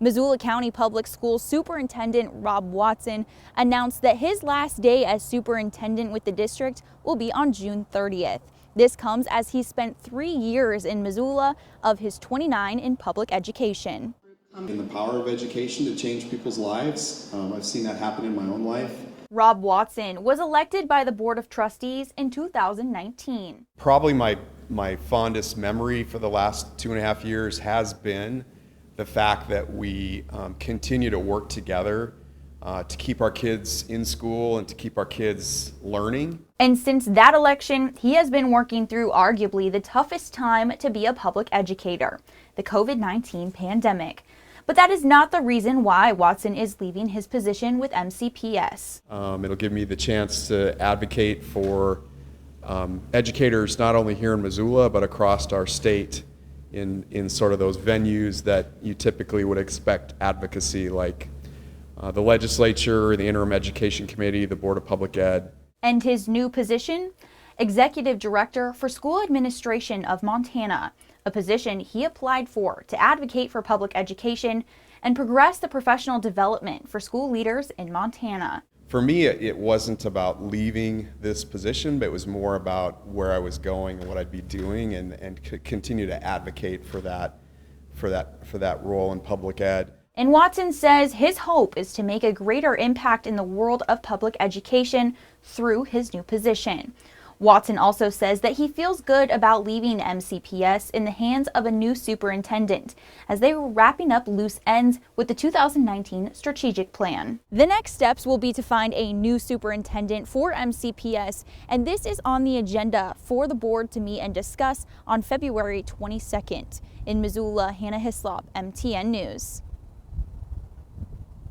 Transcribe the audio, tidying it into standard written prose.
Missoula County Public Schools Superintendent Rob Watson announced that his last day as superintendent with the district will be on June 30th. This comes as he spent 3 years in Missoula of his 29 in public education. In the power of education to change people's lives. I've seen that happen in my own life. Rob Watson was elected by the Board of Trustees in 2019. Probably my fondest memory for the last 2.5 years has been the fact that we continue to work together to keep our kids in school and to keep our kids learning. And since that election, he has been working through arguably the toughest time to be a public educator, the COVID-19 pandemic. But that is not the reason why Watson is leaving his position with MCPS. It'll give me the chance to advocate for educators not only here in Missoula but across our state in sort of those venues that you typically would expect advocacy, like the legislature, the interim education committee, the Board of Public Ed. And his new position? Executive Director for School Administration of Montana, a position he applied for to advocate for public education and progress the professional development for school leaders in Montana. For me, it wasn't about leaving this position, but it was more about where I was going and what I'd be doing, and continue to advocate for that role in public ed. And Watson says his hope is to make a greater impact in the world of public education through his new position. Watson also says that he feels good about leaving MCPS in the hands of a new superintendent, as they were wrapping up loose ends with the 2019 strategic plan. The next steps will be to find a new superintendent for MCPS, and this is on the agenda for the board to meet and discuss on February 22nd. In Missoula, Hannah Hislop, MTN News.